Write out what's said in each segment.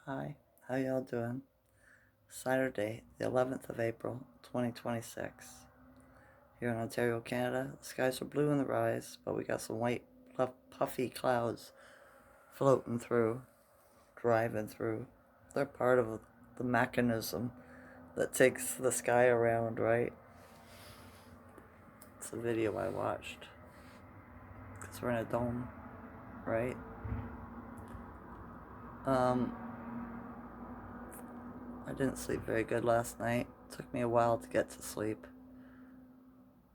Hi, how y'all doing? Saturday, the 11th of April, 2026. Here in Ontario, Canada, the skies are blue in the rise, but we got some white, puffy clouds floating through, driving through. They're part of the mechanism that takes the sky around, right? It's a video I watched. Because we're in a dome, right? Um, I didn't sleep very good last night. It took me a while to get to sleep.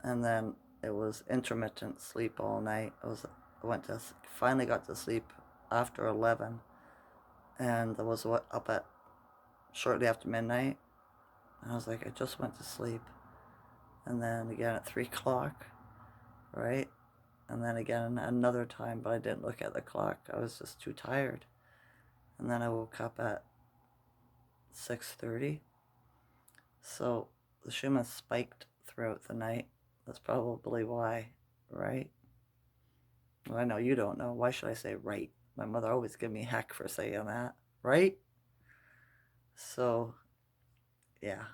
And then it was intermittent sleep all night. I went to finally got to sleep after 11, and I was up at shortly after midnight. And I was like, I just went to sleep, and then again at 3 o'clock, right? And then again another time, but I didn't look at the clock. I was just too tired. And then I woke up at 6:30. So the Schumann spiked throughout the night. That's probably why, right? Well, I know you don't know. Why should I say right? My mother always give me heck for saying that, right? So, yeah.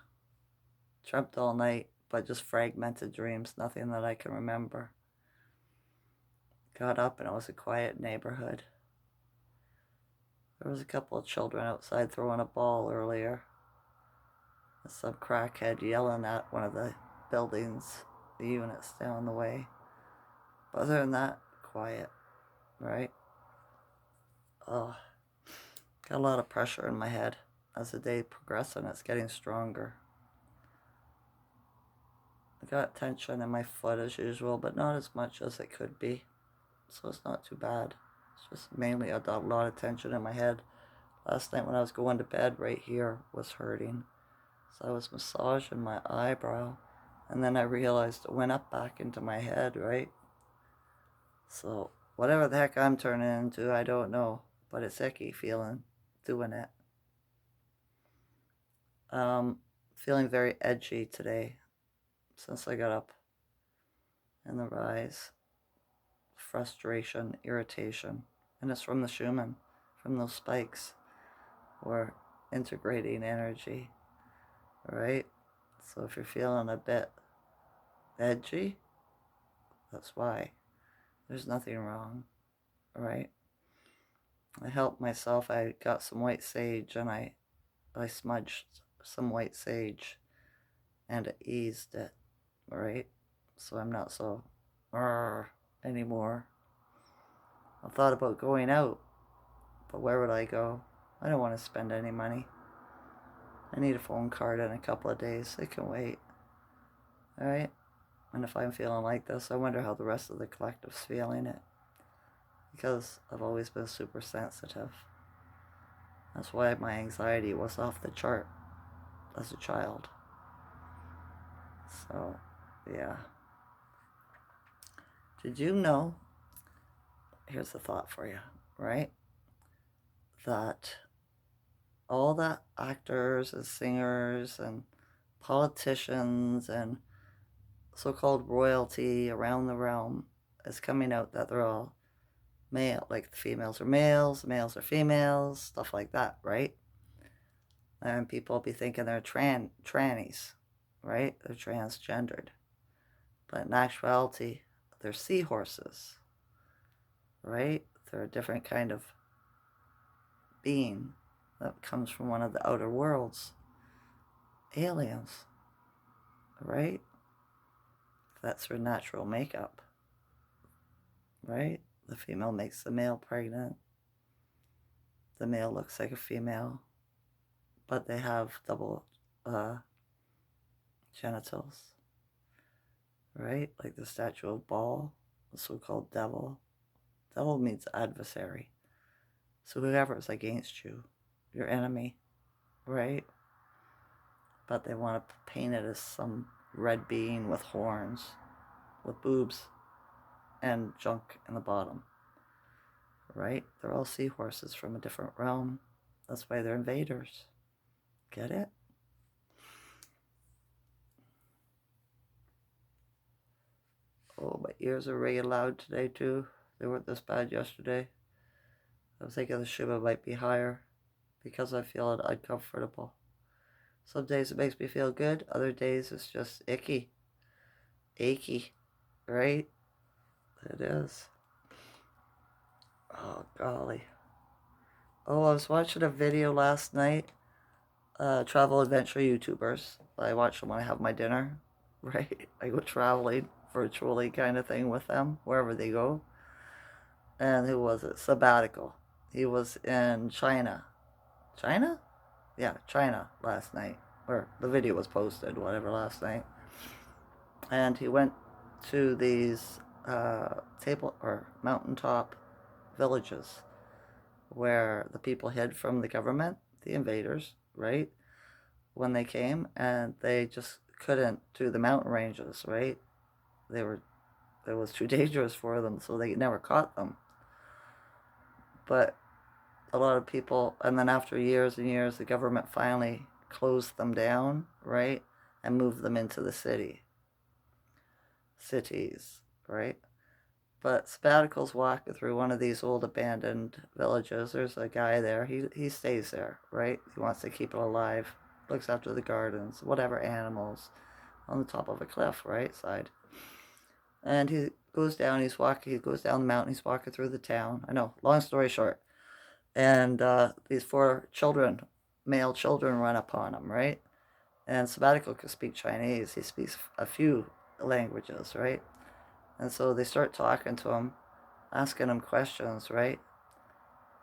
Dreamt all night, but just fragmented dreams, nothing that I can remember. Got up and it was a quiet neighborhood. There was a couple of children outside throwing a ball earlier. Some crackhead yelling at one of the buildings, the units down the way. But other than that, quiet, right? Oh, got a lot of pressure in my head. As the day progresses, it's getting stronger. I got tension in my foot as usual, but not as much as it could be. So it's not too bad. It's just mainly I got a lot of tension in my head. Last night when I was going to bed, right here was hurting. So I was massaging my eyebrow. And then I realized it went up back into my head, right? So whatever the heck I'm turning into, I don't know. But it's icky feeling doing it. Feeling very edgy today since I got up in the rise. Frustration, irritation. And it's from the Schumann, from those spikes. Or integrating energy, right? So if you're feeling a bit edgy, that's why. There's nothing wrong, right? I helped myself. I got some white sage and I smudged some white sage and it eased it, right? So I'm not so anymore. I thought about going out, but where would I go? I don't want to spend any money. I need a phone card in a couple of days. It can wait. Alright? And if I'm feeling like this, I wonder how the rest of the collective's feeling it. Because I've always been super sensitive. That's why my anxiety was off the chart as a child. So, yeah. Did you know? Here's the thought for you, right? That all the actors and singers and politicians and so-called royalty around the realm is coming out that they're all male, like the females are males are females, stuff like that, right? And people be thinking they're trannies, right? They're transgendered. But in actuality, they're seahorses, right? They're a different kind of being that comes from one of the outer worlds. Aliens, right? That's their natural makeup, right? The female makes the male pregnant. The male looks like a female, but they have double genitals, right? Like the statue of Baal, the so-called devil. Devil means adversary. So whoever is against you, your enemy, right? But they want to paint it as some red being with horns, with boobs, and junk in the bottom, right? They're all seahorses from a different realm. That's why they're invaders. Get it? Oh, my ears are really loud today too. They weren't this bad yesterday. I was thinking the Shiba might be higher because I feel uncomfortable. Some days it makes me feel good, other days it's just icky, achy, right? It is. Oh, golly. Oh, I was watching a video last night, travel adventure YouTubers. I watch them when I have my dinner, right? I go traveling virtually kind of thing with them, wherever they go. And who was it? Sabbatical. He was in China. China? Yeah, China last night. Or the video was posted, whatever, last night. And he went to these table or mountaintop villages where the people hid from the government, the invaders, right? When they came, and they just couldn't do the mountain ranges, right? They were it was too dangerous for them, so they never caught them. But a lot of people, and then after years and years, the government finally closed them down, right, and moved them into the cities, right? But sabbaticals walking through one of these old abandoned villages. There's a guy there. He stays there, right? He wants to keep it alive. Looks after the gardens, whatever animals, on the top of a cliff, right side. And he goes down. He's walking. He goes down the mountain. He's walking through the town. I know. Long story short. And these four children, male children, run upon him, right? And sabbatical can speak Chinese. He speaks a few languages, right? And so they start talking to him, asking him questions, right?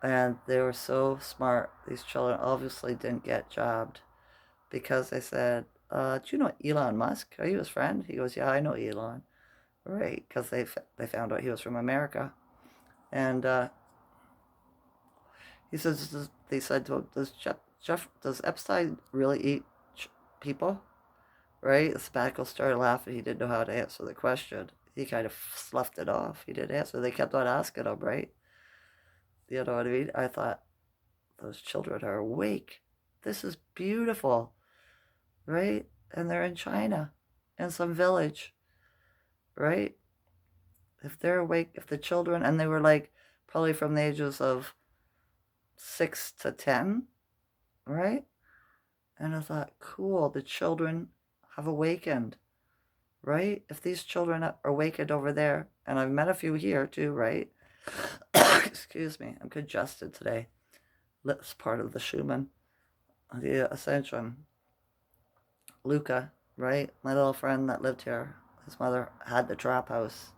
And they were so smart. These children obviously didn't get jobbed because they said, do you know Elon Musk? Are you his friend? He goes, yeah, I know Elon. Right, because they found out he was from America. And he says, they said to him, does Epstein really eat people? Right? The sabbatical started laughing. He didn't know how to answer the question. He kind of sloughed it off. He didn't answer. They kept on asking him, right? You know what I mean? I thought, those children are awake. This is beautiful, right? And they're in China, in some village, right? If they're awake, if the children, and they were like probably from the ages of 6 to 10, right? And I thought, cool, the children have awakened, right? If these children are awakened over there, and I've met a few here too, right? Excuse me, I'm congested today. That's part of the Schumann, the Ascension. Luca, right? My little friend that lived here, his mother had the trap house.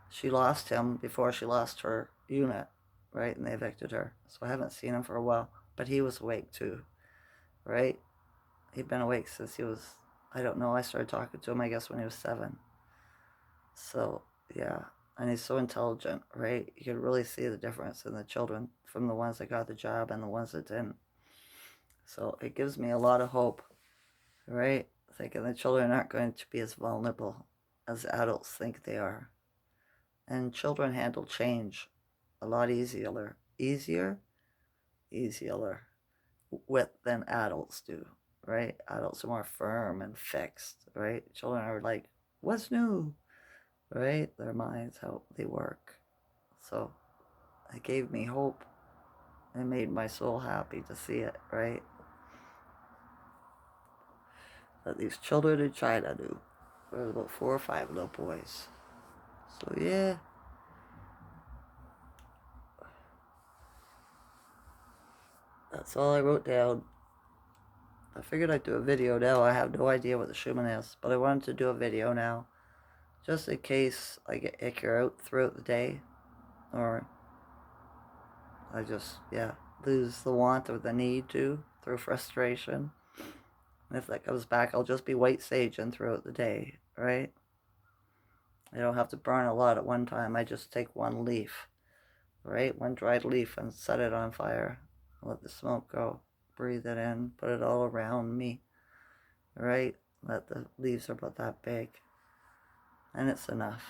She lost him before she lost her unit, right? And they evicted her. So I haven't seen him for a while. But he was awake too, right? He'd been awake since he was, I don't know, I started talking to him, I guess, when he was 7. So, yeah. And he's so intelligent, right? You could really see the difference in the children from the ones that got the job and the ones that didn't. So it gives me a lot of hope, right? Thinking the children aren't going to be as vulnerable as adults think they are. And children handle change a lot easier with than adults do, right? Adults are more firm and fixed, right? Children are like, what's new, right? Their minds, how they work. So it gave me hope. It made my soul happy to see it, right? That these children in China do. There's about 4 or 5 little boys. So yeah. That's all I wrote down. I figured I'd do a video now. I have no idea what the Schumann is, but I wanted to do a video now. Just in case I get icky out throughout the day. Or I just, yeah, lose the want or the need to through frustration. And if that comes back, I'll just be white saging throughout the day, right? I don't have to burn a lot at one time. I just take one leaf, right? One dried leaf and set it on fire. Let the smoke go. Breathe it in. Put it all around me, right? Let the leaves are about that big. And it's enough.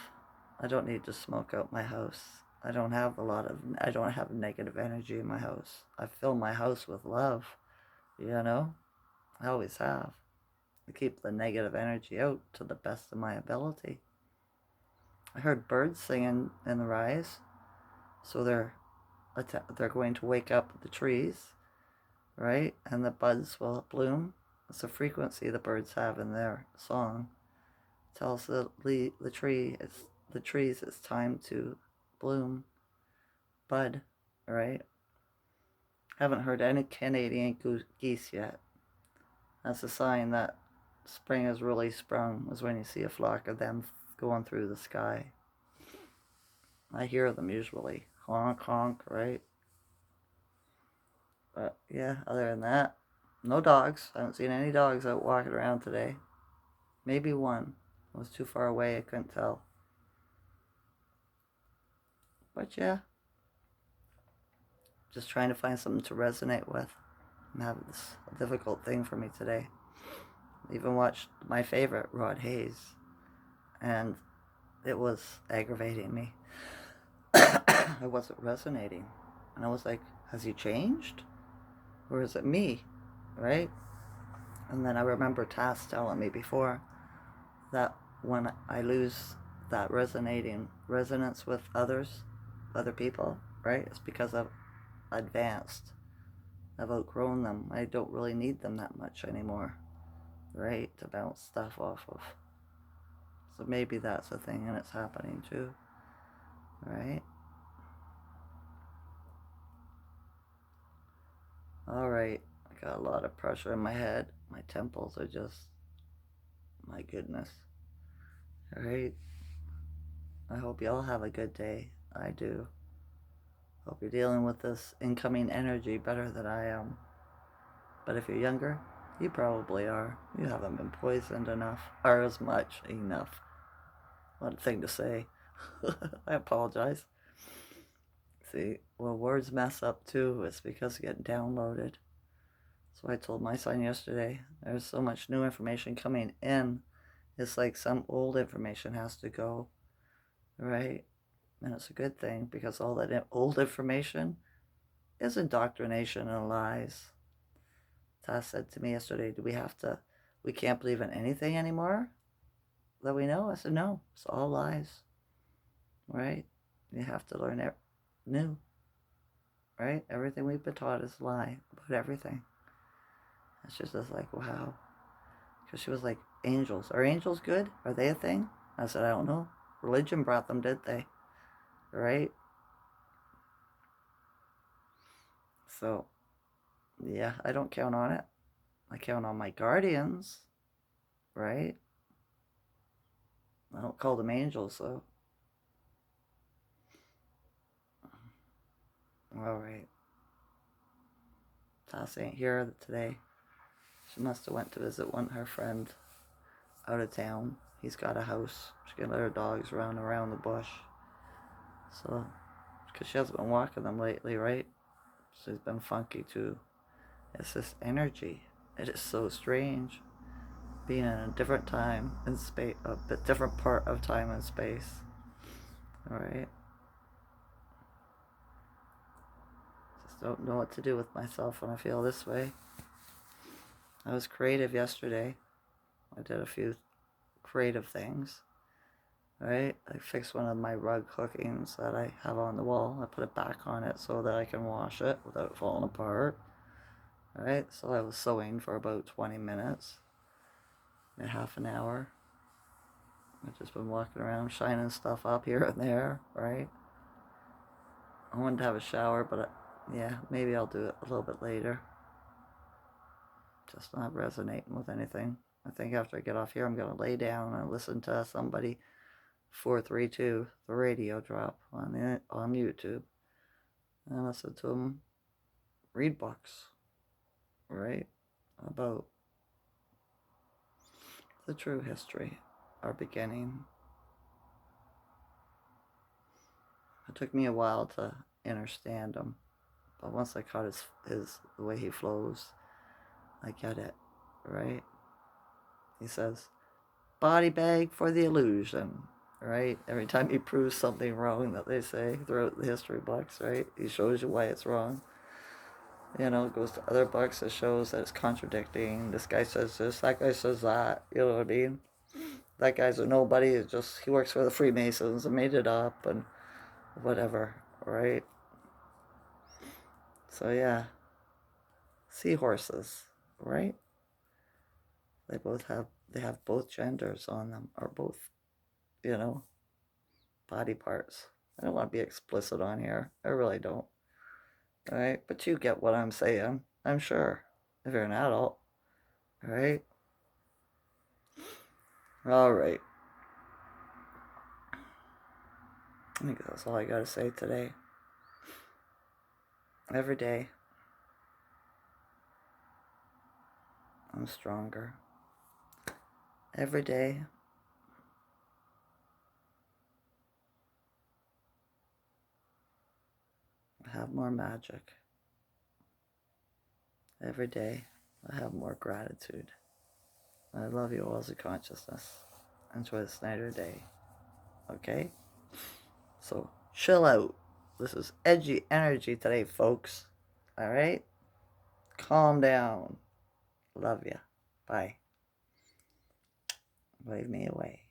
I don't need to smoke out my house. I don't have negative energy in my house. I fill my house with love, you know? I always have. I keep the negative energy out to the best of my ability. I heard birds singing in the rise, so they're going to wake up the trees, right? And the buds will bloom. It's the frequency the birds have in their song. It tells the trees it's time to bloom, bud, right? Haven't heard any Canadian geese yet. That's a sign that spring has really sprung, is when you see a flock of them going through the sky. I hear them usually. Honk, honk, right? But yeah, other than that, no dogs. I haven't seen any dogs out walking around today. Maybe one. It was too far away, I couldn't tell. But yeah, just trying to find something to resonate with. I'm having this difficult thing for me today. I even watched my favorite, Rod Hayes, and it was aggravating me. I wasn't resonating. And I was like, has he changed? Or is it me? Right? And then I remember Tass telling me before that when I lose that resonating resonance with others, other people, right? It's because I've advanced. I've outgrown them. I don't really need them that much anymore, right? To bounce stuff off of. So maybe that's a thing and it's happening too, right? All right. I got a lot of pressure in my head. My temples are just, my goodness. All right. I hope you all have a good day. I do. Hope you're dealing with this incoming energy better than I am. But if you're younger, you probably are. You haven't been poisoned enough, or as much enough. What a thing to say. I apologize. See, well, words mess up too. It's because they get downloaded. So I told my son yesterday, there's so much new information coming in. It's like some old information has to go, right? And it's a good thing because all that old information is indoctrination and lies. Tess said to me yesterday, we can't believe in anything anymore that we know? I said, no, it's all lies, right? You have to learn new, right? Everything we've been taught is a lie about everything. It's just like, wow. Because she was like, angels. Are angels good? Are they a thing? I said, I don't know. Religion brought them, did they? Right? So, yeah, I don't count on it. I count on my guardians, right? I don't call them angels, though. All right. Tass ain't here today. She must have went to visit her friend out of town. He's got a house. She can let her dogs run around the bush. So, because she hasn't been walking them lately, right? She's been funky too. It's this energy. It is so strange. Being in a different time and space, a bit different part of time and space. All right. Just don't know what to do with myself when I feel this way. I was creative yesterday. I did a few creative things. Right? I fixed one of my rug hookings that I have on the wall. I put it back on it so that I can wash it without falling apart. Right? So I was sewing for about 20 minutes. In half an hour. I've just been walking around shining stuff up here and there, right? I wanted to have a shower, but yeah, maybe I'll do it a little bit later. Just not resonating with anything. I think after I get off here, I'm going to lay down and listen to somebody 432, the radio drop on YouTube. And listen to them read books, right? About the true history, our beginning. It took me a while to understand him, but once I caught the way he flows, I get it, right? He says, body bag for the illusion, right? Every time he proves something wrong that they say throughout the history books, right? He shows you why it's wrong. You know, it goes to other books that shows that it's contradicting. This guy says this, that guy says that, you know what I mean? That guy's a nobody, he works for the Freemasons and made it up and whatever, right? So yeah, seahorses, right? They have both genders on them, or both, you know, body parts. I don't want to be explicit on here. I really don't. All right, but you get what I'm saying, I'm sure, if you're an adult. All right. All right. I think that's all I got to say today. Every day, I'm stronger. Every day, I have more magic. Every day, I have more gratitude. I love you all as a consciousness. Enjoy the Snyder day. Okay? So, chill out. This is edgy energy today, folks. Alright? Calm down. Love ya. Bye. Wave me away.